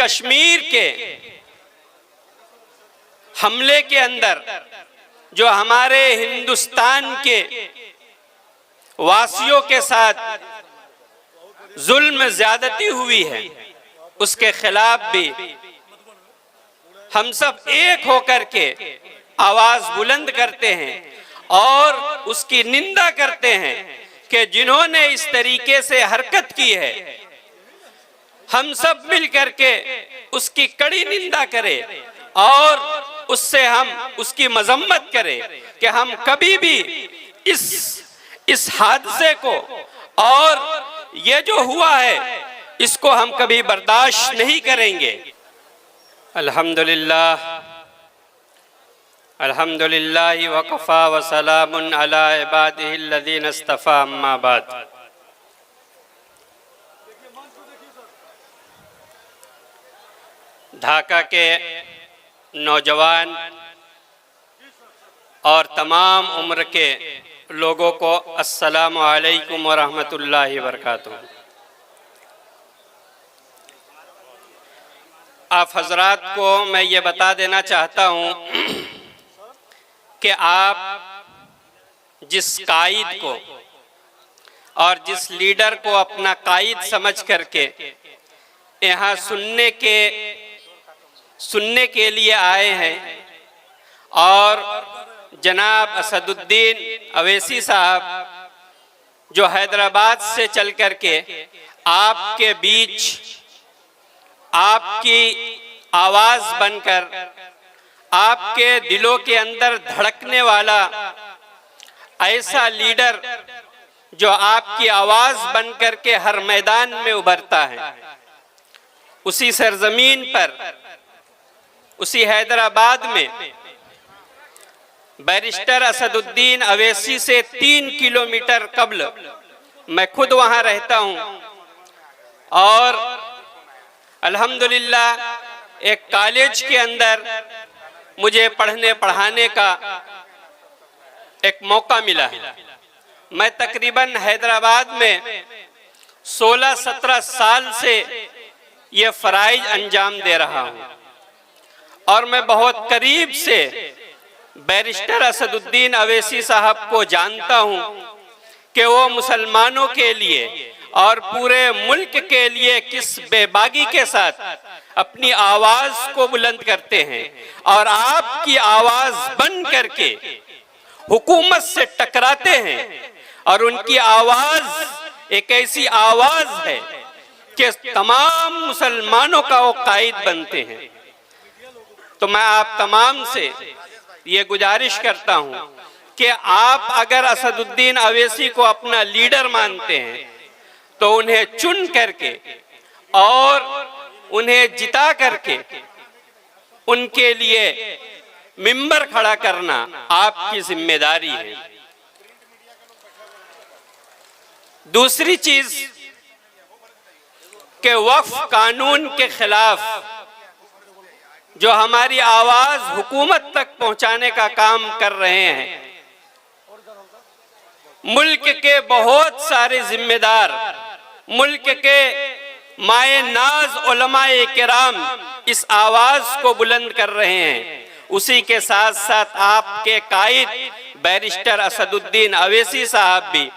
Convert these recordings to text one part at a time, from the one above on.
कश्मीर के हमले के अंदर जो हमारे हिंदुस्तान के वासियों के साथ जुल्म ज्यादती हुई है, उसके खिलाफ भी हम सब एक होकर के आवाज बुलंद करते हैं और उसकी निंदा करते हैं कि जिन्होंने इस तरीके से हरकत की है, हम सब मिल करके उसकी कड़ी निंदा करें और उससे हम उसकी मजम्मत करें कि हम कभी भी इस हादसे को और ये जो हुआ है इसको हम कभी बर्दाश्त नहीं करेंगे। अल्हम्दुलिल्लाह अल्हम्दुलिल्लाह वकफ़ा व सलामुन अला इबादिहिल्लज़ीना इस्तफ़ा, अम्मा बाद। ढाका के नौजवान और तमाम उम्र के लोगों को अस्सलामु अलैकुम व रहमतुल्लाहि व बरकातुहू। आप हजरात को मैं ये बता देना चाहता हूँ कि आप जिस कायद को और जिस लीडर को अपना कायद समझ करके यहाँ सुनने के लिए आए हैं और जनाब असदुद्दीन अवैसी साहब जो हैदराबाद से चल करके आपके बीच आपकी आवाज बनकर आपके दिलों के अंदर धड़कने वाला ऐसा लीडर जो आपकी आवाज बनकर के हर मैदान में उभरता है, उसी सरजमीन पर, उसी हैदराबाद में बैरिस्टर असदुद्दीन अवैसी से 3 किलोमीटर कब्ल मैं खुद वहां रहता हूं और अल्हम्दुलिल्लाह एक कॉलेज के अंदर मुझे पढ़ाने का एक मौका मिला है। मैं तकरीबन हैदराबाद में 16-17 साल से ये फराइज अंजाम दे रहा हूँ और मैं बहुत करीब से बैरिस्टर असदुद्दीन अवैसी साहब को जानता हूँ कि वो मुसलमानों के लिए और पूरे मुल्क के लिए किस बेबागी के साथ अपनी आवाज को बुलंद करते हैं और आपकी आवाज बन करके हुकूमत से टकराते हैं और उनकी आवाज एक ऐसी आवाज है कि तमाम मुसलमानों का वो कायद बनते हैं। तो मैं आप तमाम से ये गुजारिश करता हूं कि आप अगर असदुद्दीन अवैसी को अपना लीडर मानते हैं तो उन्हें चुन करके और उन्हें जिता करके उनके लिए मिंबर खड़ा करना आपकी जिम्मेदारी है। दूसरी चीज के वक्फ कानून के खिलाफ जो हमारी आवाज हुकूमत तक पहुंचाने का काम कर रहे हैं, मुल्क के बहुत सारे जिम्मेदार, मुल्क के माए नाज उलमाए किराम इस आवाज को बुलंद कर रहे हैं। उसी के साथ साथ आपके कायद बैरिस्टर असदुद्दीन अवैसी साहब भी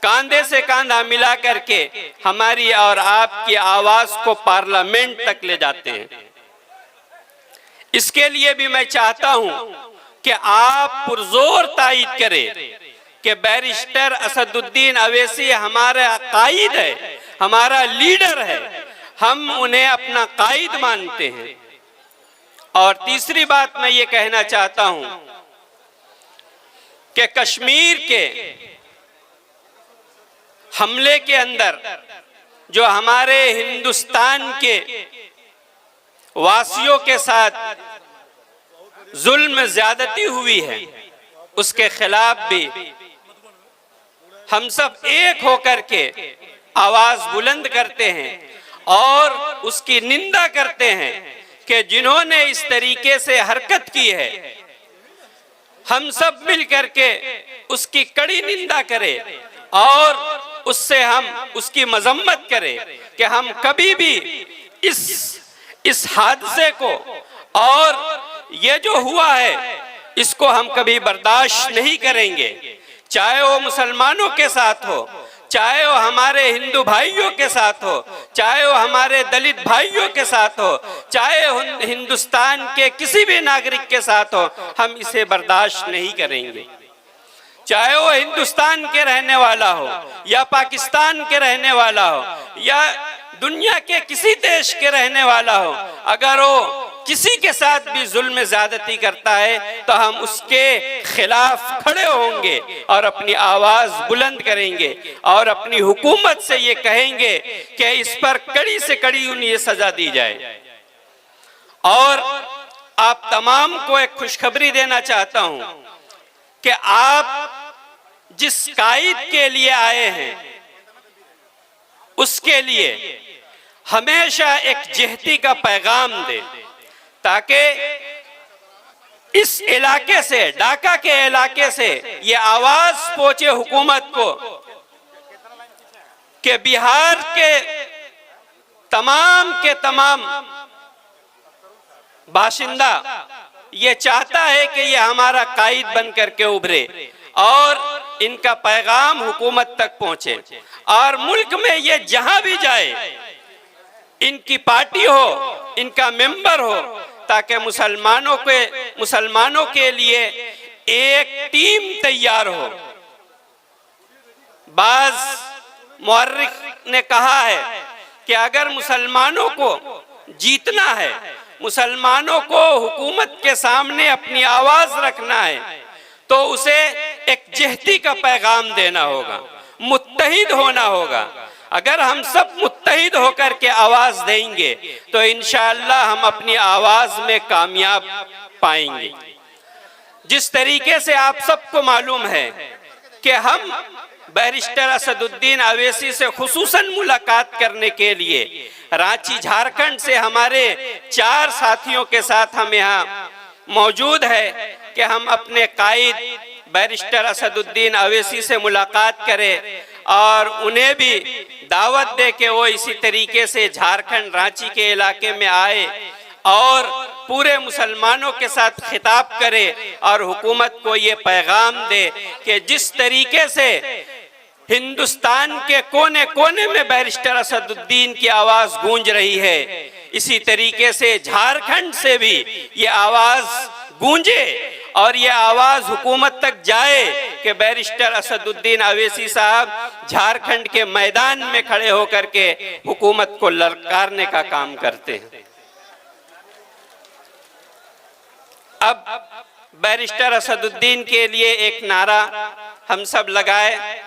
कांधे से कांधा मिला करके हमारी और आपकी आवाज को पार्लियामेंट तक ले जाते हैं। इसके लिए भी मैं चाहता हूं कि आप पुरजोर तायीद करें कि बैरिस्टर असदुद्दीन अवैसी हमारा कायद है, हमारा लीडर है, हम उन्हें अपना कायद मानते हैं। और तीसरी बात मैं ये कहना चाहता हूं कि कश्मीर के हमले के अंदर जो हमारे हिंदुस्तान के वासियों के साथ जुल्म ज्यादती हुई है, उसके खिलाफ भी हम सब एक होकर के आवाज बुलंद करते हैं और उसकी निंदा करते हैं कि जिन्होंने इस तरीके से हरकत की है, हम सब मिल करके उसकी कड़ी निंदा करें और उससे हम उसकी मजम्मत करें कि हम कभी भी इस हादसे को और ये जो हुआ है इसको हम कभी बर्दाश्त नहीं करेंगे, चाहे वो मुसलमानों के साथ हो, चाहे वो हमारे हिंदू भाइयों के साथ हो, चाहे वो हमारे दलित भाइयों के साथ हो, चाहे हिंदुस्तान के किसी भी नागरिक के साथ हो, हम इसे बर्दाश्त नहीं करेंगे। चाहे वो हिंदुस्तान के रहने वाला हो या पाकिस्तान के रहने वाला हो या दुनिया के किसी देश के रहने वाला हो, अगर वो किसी के साथ भी जुल्म ज्यादती करता है तो हम उसके खिलाफ खड़े होंगे और अपनी आवाज बुलंद करेंगे और अपनी हुकूमत से ये कहेंगे कि इस पर कड़ी से कड़ी उन्हें सजा दी जाए। और आप तमाम को एक खुशखबरी देना चाहता हूं कि आप जिस कायद के लिए आए हैं उसके लिए हमेशा एक जिहती का पैगाम दे, ताकि इस इलाके से, ढाका के इलाके से ये आवाज पहुंचे हुकूमत को कि बिहार के तमाम बाशिंदा ये चाहता है कि ये हमारा कायद बन करके उभरे और इनका पैगाम हुकूमत तक पहुंचे और मुल्क में ये जहां भी जाए इनकी पार्टी हो, इनका मेंबर हो, ताकि मुसलमानों के लिए एक टीम तैयार हो। बाज मुअर्रिख ने कहा है कि अगर मुसलमानों को जीतना है, मुसलमानों को हुकूमत के सामने अपनी आवाज रखना है, तो उसे एक जिहती का पैगाम देना होगा, मुत्तहिद होना होगा। अगर हम सब मुत्तहिद होकर के आवाज देंगे तो इंशाअल्लाह हम अपनी आवाज में कामयाब पाएंगे। जिस तरीके से आप सबको मालूम है कि हम बैरिस्टर असदुद्दीन अवैसी से खुसूसन मुलाकात करने के लिए रांची झारखंड से हमारे 4 साथियों के साथ हम यहाँ मौजूद है कि हम अपने कायद बैरिस्टर असदुद्दीन अवैसी से मुलाकात करें और उन्हें भी दावत दे के वो इसी तरीके से झारखंड रांची के इलाके में आए और पूरे मुसलमानों के साथ खिताब करे और हुकूमत को ये पैगाम दे कि जिस तरीके से हिंदुस्तान के कोने कोने में बैरिस्टर असदुद्दीन की आवाज गूंज रही है, इसी तरीके से झारखंड से भी ये आवाज गूंजे और ये आवाज हुकूमत तक जाए कि बैरिस्टर असदुद्दीन अवैसी साहब झारखंड के मैदान में खड़े होकर के हुकूमत को ललकारने का काम करते हैं। अब बैरिस्टर असदुद्दीन के लिए एक नारा हम सब लगाए,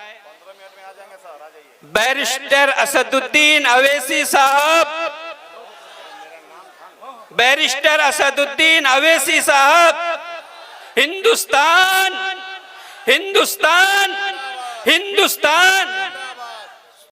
बैरिस्टर असदुद्दीन अवैसी साहब, बैरिस्टर असदुद्दीन अवैसी साहब, हिंदुस्तान, हिंदुस्तान, हिंदुस्तान।